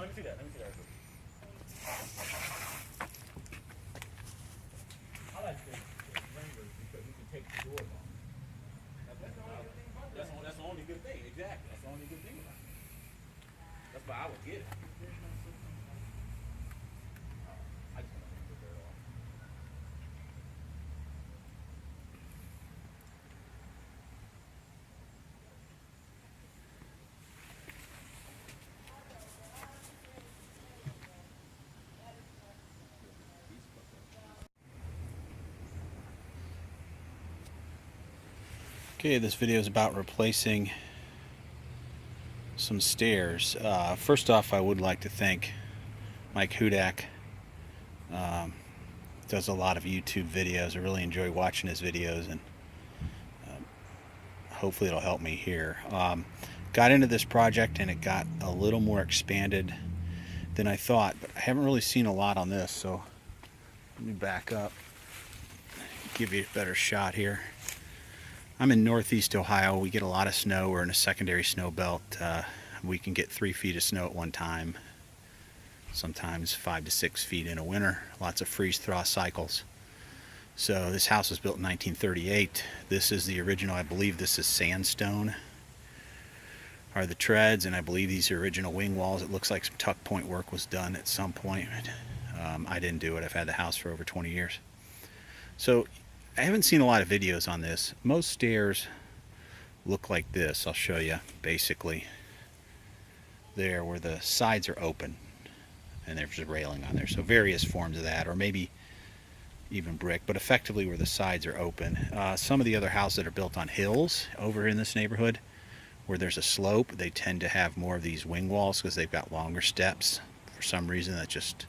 Let me see that. Let me see that. I like the Wranglers because you can take the doors off. That's the only good thing. Exactly. That's the only good thing about it. That's why I would get it. I just want to take the dirt off. Okay, this video is about replacing some stairs. First off, I would like to thank Mike Hudak. Does a lot of YouTube videos. I really enjoy watching his videos, and hopefully it'll help me here. Got into this project and it got a little more expanded than I thought, but I haven't really seen a lot on this, so let me back up, give you a better shot here. I'm in Northeast Ohio. We get a lot of snow. We're in a secondary snow belt. We can get 3 feet of snow at one time, sometimes 5 to 6 feet in a winter. Lots of freeze-thaw cycles. So this house was built in 1938. This is the original. I believe this is sandstone, are the treads, and I believe these are original wing walls. It looks like some tuck point work was done at some point. I didn't do it. I've had the house for over 20 years. So I haven't seen a lot of videos on this. Most stairs look like this. I'll show you basically there where the sides are open and there's a railing on there. So various forms of that, or maybe even brick, but effectively where the sides are open. Some of the other houses that are built on hills over in this neighborhood where there's a slope, they tend to have more of these wing walls because they've got longer steps. For some reason, that's just,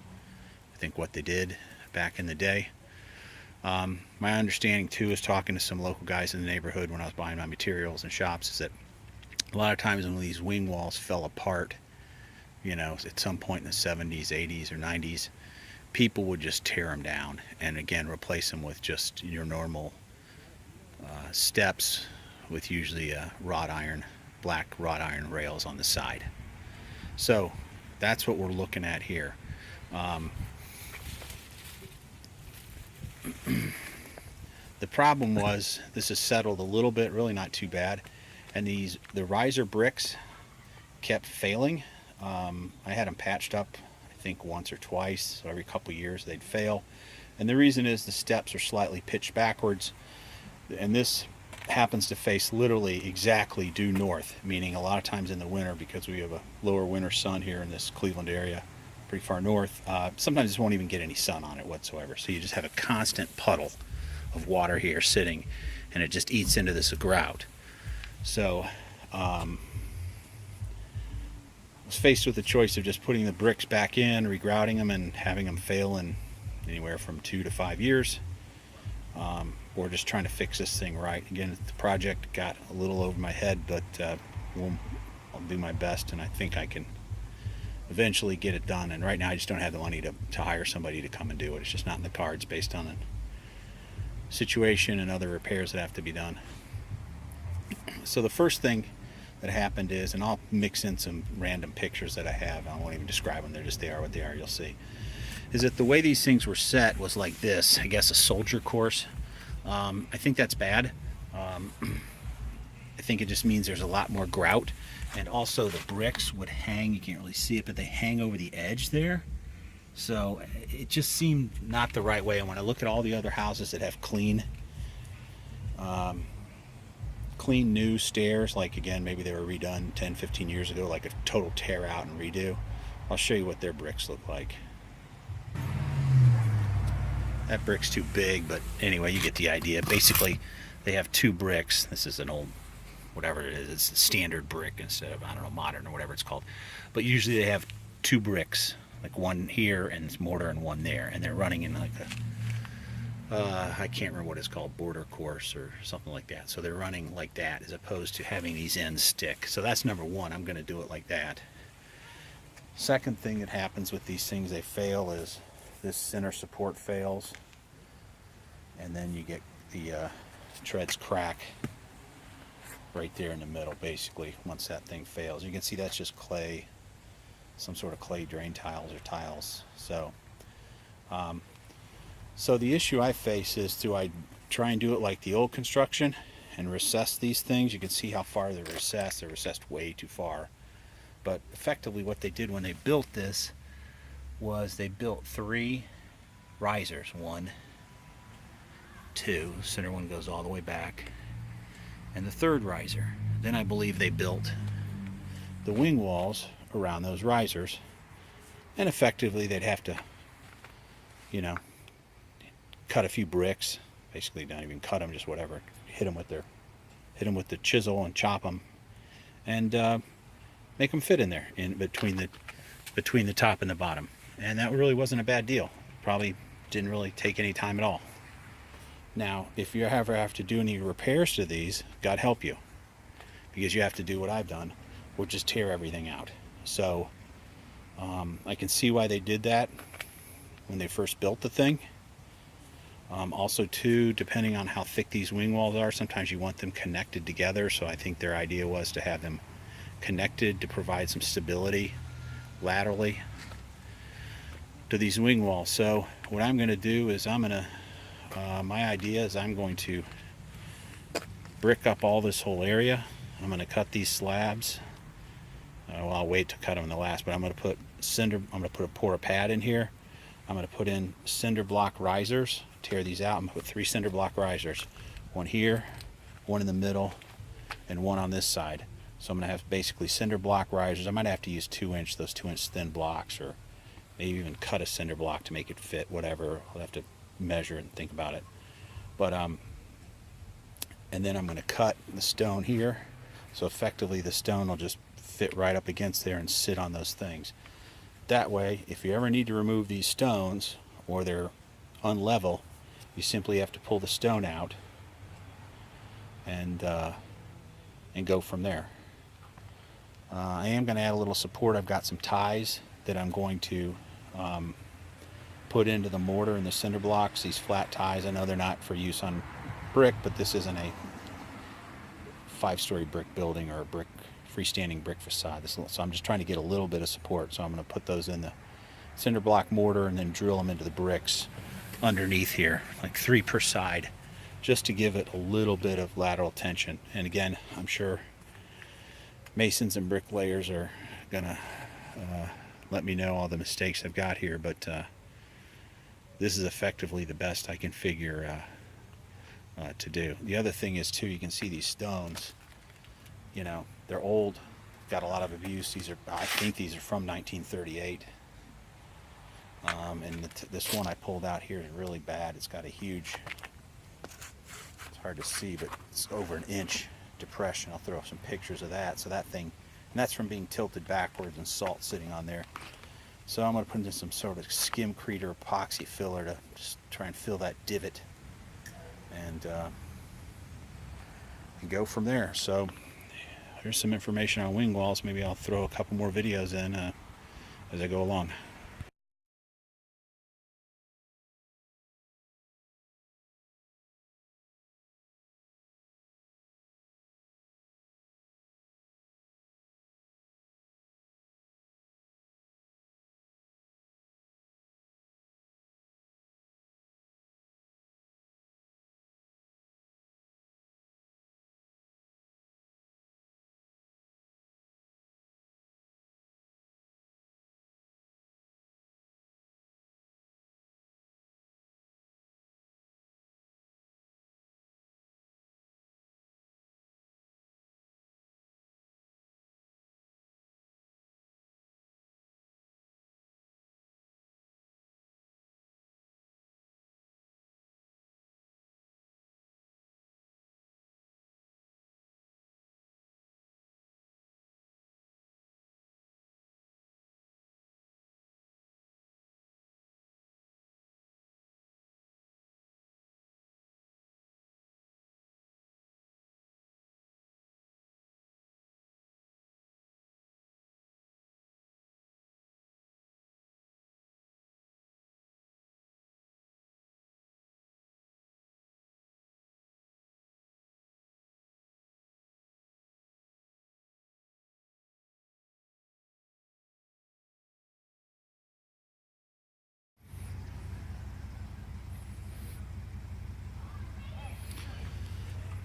I think, what they did back in the day. My understanding too is talking to some local guys in the neighborhood when I was buying my materials and shops is that a lot of times when these wing walls fell apart, you know, at some point in the 70s, 80s, or 90s, people would just tear them down and again replace them with just your normal steps with usually black wrought iron rails on the side. So that's what we're looking at here. The problem was this has settled a little bit, really not too bad, and the riser bricks kept failing. I had them patched up I think once or twice, so every couple years they'd fail, and the reason is the steps are slightly pitched backwards, and this happens to face literally exactly due north, meaning a lot of times in the winter, because we have a lower winter sun here in this Cleveland area pretty far north, sometimes this won't even get any sun on it whatsoever, so you just have a constant puddle of water here sitting, and it just eats into this grout. So I was faced with the choice of just putting the bricks back in, regrouting them, and having them fail in anywhere from 2 to 5 years, or just trying to fix this thing right. Again, the project got a little over my head, but I'll do my best, and I think I can eventually get it done. And right now I just don't have the money to hire somebody to come and do it. It's just not in the cards based on the situation and other repairs that have to be done. So the first thing that happened is, and I'll mix in some random pictures that I have, I won't even describe them, they are what they are, you'll see, is that the way these things were set was like this, I guess a soldier course. I think that's bad. I think it just means there's a lot more grout, and also the bricks would hang, you can't really see it, but they hang over the edge there. So it just seemed not the right way. And when I look at all the other houses that have clean new stairs, like again, maybe they were redone 10, 15 years ago, like a total tear out and redo, I'll show you what their bricks look like. That brick's too big, but anyway, you get the idea. Basically, they have 2 bricks. This is an old, whatever it is, it's a standard brick instead of, I don't know, modern or whatever it's called. But usually they have 2 bricks, like one here and it's mortar and one there, and they're running in like a I can't remember what it's called, border course or something like that. So they're running like that as opposed to having these ends stick. So that's number one. I'm going to do it like that. Second thing that happens with these things, they fail, is this center support fails, and then you get the treads crack right there in the middle, basically, once that thing fails. You can see that's just clay some sort of clay drain tiles or tiles. So so the issue I face is, do I try and do it like the old construction and recess these things? You can see how far they're recessed. They're recessed way too far. But effectively what they did when they built this was they built 3 risers. 1, 2, center one goes all the way back, and the 3rd riser. Then I believe they built the wing walls around those risers, and effectively they'd have to, you know, cut a few bricks. Basically, not even cut them, just whatever. Hit them with the chisel and chop them, and make them fit in there, in between the top and the bottom. And that really wasn't a bad deal. Probably didn't really take any time at all. Now, if you ever have to do any repairs to these, God help you, because you have to do what I've done, which is tear everything out. So I can see why they did that when they first built the thing. Also too, depending on how thick these wing walls are, sometimes you want them connected together. So I think their idea was to have them connected to provide some stability laterally to these wing walls. So what I'm going to do is my idea is I'm going to brick up all this whole area. I'm going to cut these slabs. Well, I'll wait to cut them in the last, but I'm going to put pour a pad in here. I'm going to put in cinder block risers, tear these out. I'm going to put 3 cinder block risers. 1 here, 1 in the middle, and 1 on this side. So I'm going to have basically cinder block risers. I might have to use 2-inch, those 2-inch thin blocks, or maybe even cut a cinder block to make it fit, whatever. I'll have to measure and think about it. But and then I'm going to cut the stone here. So effectively the stone will just fit right up against there and sit on those things. That way, if you ever need to remove these stones or they're unlevel, you simply have to pull the stone out and go from there. I am going to add a little support. I've got some ties that I'm going to put into the mortar and the cinder blocks. These flat ties, I know they're not for use on brick, but this isn't a 5-story brick building or a freestanding brick facade. So I'm just trying to get a little bit of support. So I'm going to put those in the cinder block mortar and then drill them into the bricks underneath here, like 3 per side, just to give it a little bit of lateral tension. And again, I'm sure masons and bricklayers are gonna let me know all the mistakes I've got here, but this is effectively the best I can figure to do. The other thing is too, you can see these stones, you know, they're old, got a lot of abuse. I think these are from 1938. And this one I pulled out here is really bad. It's got a huge, it's hard to see, but it's over 1 inch depression. I'll throw up some pictures of that. So that thing, and that's from being tilted backwards and salt sitting on there. So I'm going to put in some sort of skimcrete or epoxy filler to just try and fill that divot and go from there. So here's some information on wing walls. Maybe I'll throw a couple more videos in as I go along.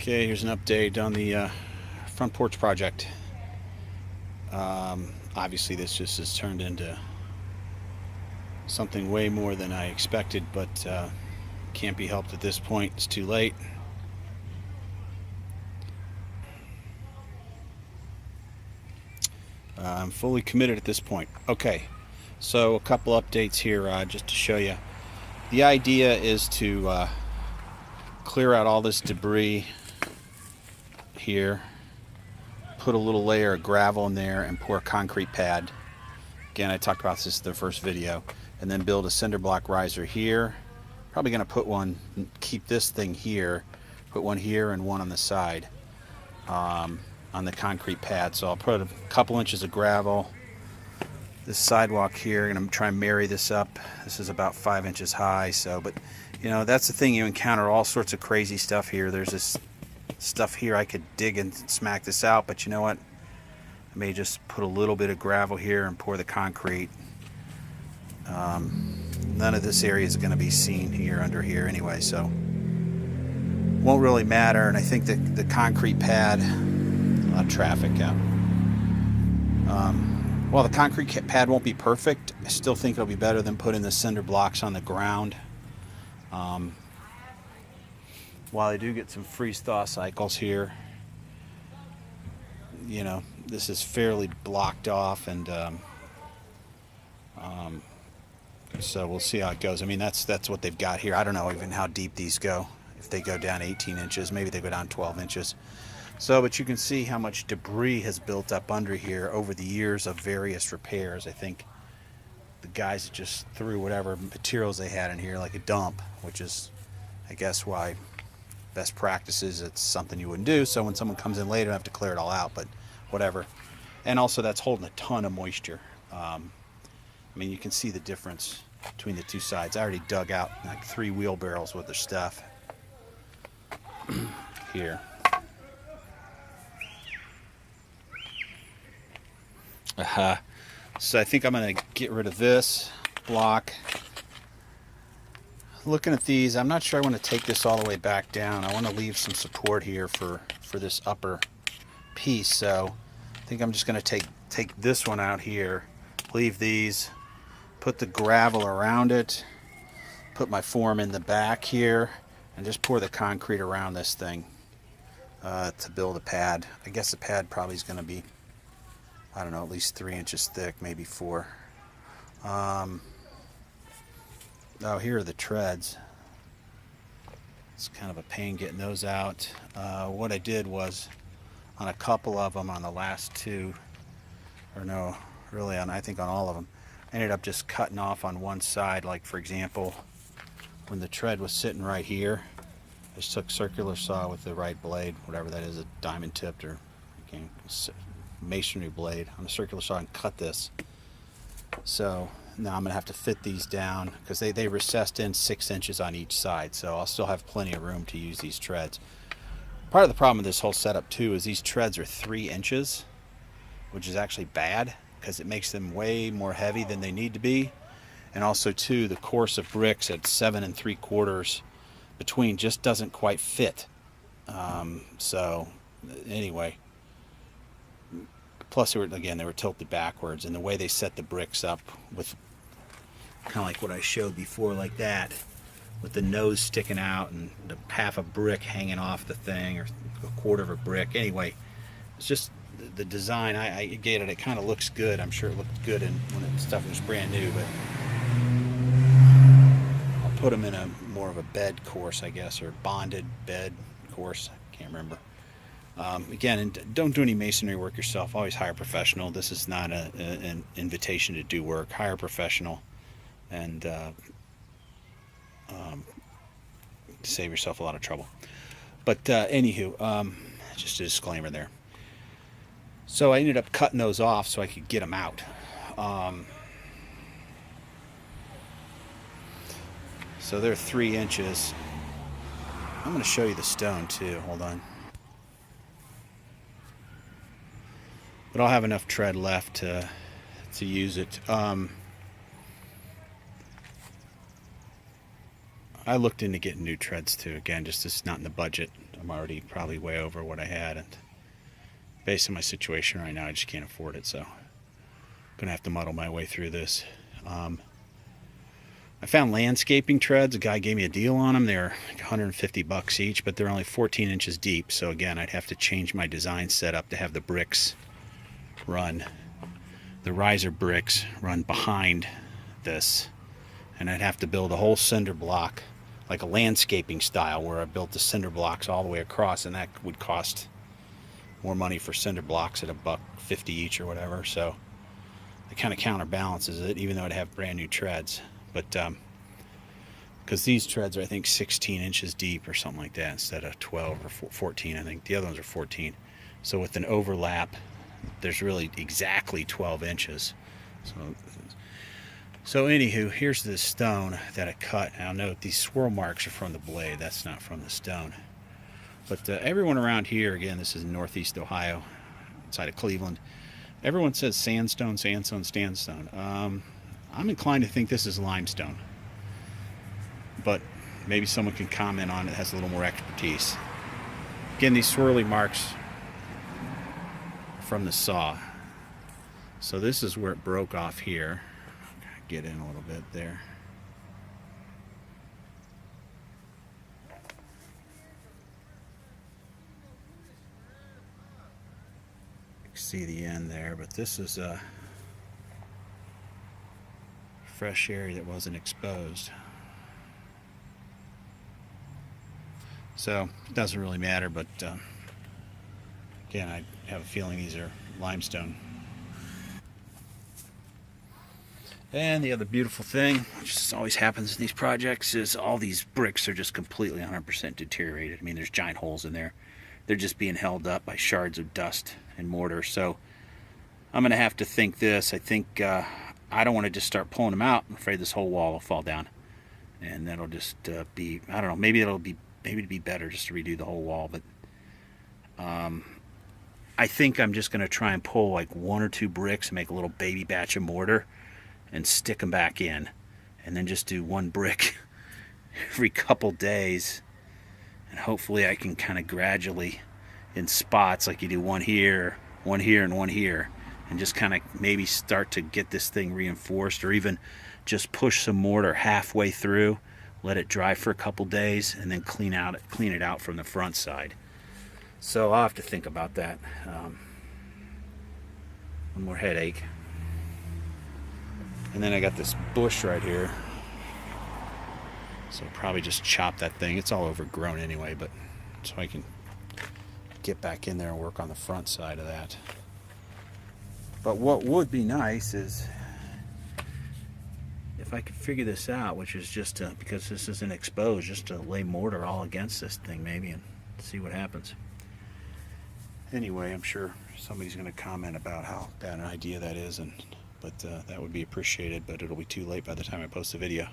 Okay, here's an update on the front porch project. Obviously this just has turned into something way more than I expected, but can't be helped at this point. It's too late. I'm fully committed at this point. Okay, so a couple updates here just to show you. The idea is to clear out all this debris here, put a little layer of gravel in there, and pour a concrete pad. Again, I talked about this in the first video. And then build a cinder block riser here. Probably going to put one, keep this thing here, put one here and one on the side on the concrete pad. So I'll put a couple inches of gravel. This sidewalk here, I'm going to try and marry this up. This is about 5 inches high. So, but you know, that's the thing, you encounter all sorts of crazy stuff here. There's this stuff here I could dig and smack this out, but you know what? I may just put a little bit of gravel here and pour the concrete. None of this area is going to be seen here under here anyway, so won't really matter. And I think that the concrete pad, a lot of traffic out. Well, the concrete pad won't be perfect. I still think it'll be better than putting the cinder blocks on the ground. While I do get some freeze-thaw cycles here, you know, this is fairly blocked off, and so we'll see how it goes. I mean, that's what they've got here. I don't know even how deep these go. If they go down 18 inches, maybe they go down 12 inches. So, but you can see how much debris has built up under here over the years of various repairs. I think the guys just threw whatever materials they had in here like a dump, which is, I guess, why best practices, it's something you wouldn't do. So when someone comes in later, I have to clear it all out, but whatever. And also that's holding a ton of moisture. I mean, you can see the difference between the two sides. I already dug out like 3 wheelbarrows worth of stuff here. So I think I'm going to get rid of this block. Looking at these, I'm not sure I want to take this all the way back down. I want to leave some support here for this upper piece. So I think I'm just going to take this one out here, leave these, put the gravel around it, put my form in the back here, and just pour the concrete around this thing to build a pad. I guess the pad probably is going to be, I don't know, at least 3 inches thick, maybe 4. Oh, here are the treads. It's kind of a pain getting those out. What I did was, on a couple of them, on the last 2, or no, really on, I think on all of them, I ended up just cutting off on one side. Like for example, when the tread was sitting right here, I just took circular saw with the right blade, whatever that is, a diamond tipped or masonry blade on a circular saw, and cut this. So now I'm gonna have to fit these down because they recessed in 6 inches on each side, so I'll still have plenty of room to use these treads. Part of the problem with this whole setup too is these treads are 3 inches, which is actually bad because it makes them way more heavy than they need to be. And also too, the course of bricks at 7 3/4 between just doesn't quite fit. So anyway, plus they were tilted backwards, and the way they set the bricks up with kind of like what I showed before, like that, with the nose sticking out and the half a brick hanging off the thing, or a quarter of a brick. Anyway, it's just the design. I get it. It kind of looks good. I'm sure it looked good when stuff was brand new, but I'll put them in a more of a bed course, I guess, or bonded bed course. I can't remember. Again, and don't do any masonry work yourself. Always hire a professional. This is not an invitation to do work. Hire a professional, and save yourself a lot of trouble. But anywho, just a disclaimer there. So I ended up cutting those off so I could get them out. So they're 3 inches. I'm going to show you the stone too. Hold on. But I'll have enough tread left to use it. I looked into getting new treads too. Again, just it's not in the budget. I'm already probably way over what I had, and based on my situation right now, I just can't afford it. So I'm gonna have to muddle my way through this. I found landscaping treads. A guy gave me a deal on them. They're like $150 each, but they're only 14 inches deep. So again, I'd have to change my design setup to have the bricks run, the riser bricks run behind this, and I'd have to build a whole cinder block, like a landscaping style, where I built the cinder blocks all the way across, and that would cost more money for cinder blocks at $1.50 each or whatever. So it kind of counterbalances it, even though I'd have brand new treads. But because these treads are, I think, 16 inches deep or something like that instead of 12 or 14. I think the other ones are 14. So with an overlap, there's really exactly 12 inches. So anywho, here's the stone that I cut. Now note these swirl marks are from the blade. That's not from the stone. But everyone around here, again, this is in Northeast Ohio, outside of Cleveland. Everyone says sandstone, sandstone, sandstone. I'm inclined to think this is limestone, but maybe someone can comment on it that has a little more expertise. Again, these swirly marks from the saw. So this is where it broke off here. Get in a little bit there. You can see the end there, but this is a fresh area that wasn't exposed. So it doesn't really matter, but again, I have a feeling these are limestone. And the other beautiful thing, which just always happens in these projects, is all these bricks are just completely 100% deteriorated. I mean, there's giant holes in there. They're just being held up by shards of dust and mortar. So I'm going to have to think this. I think I don't want to just start pulling them out. I'm afraid this whole wall will fall down, and that'll just be, I don't know, maybe it'd be better just to redo the whole wall. But I think I'm just going to try and pull like 1 or 2 bricks and make a little baby batch of mortar and stick them back in, and then just do 1 brick every couple days, and hopefully I can kind of gradually, in spots, like you do 1 here, 1 here, and 1 here, and just kind of maybe start to get this thing reinforced, or even just push some mortar halfway through, let it dry for a couple days, and then clean it out from the front side. So I'll have to think about that. One more headache. And then I got this bush right here, so probably just chop that thing. It's all overgrown anyway, but so I can get back in there and work on the front side of that. But what would be nice is if I could figure this out, which is just to, because this isn't exposed, just to lay mortar all against this thing maybe and see what happens. Anyway, I'm sure somebody's going to comment about how bad an idea that is, but that would be appreciated, but it'll be too late by the time I post the video.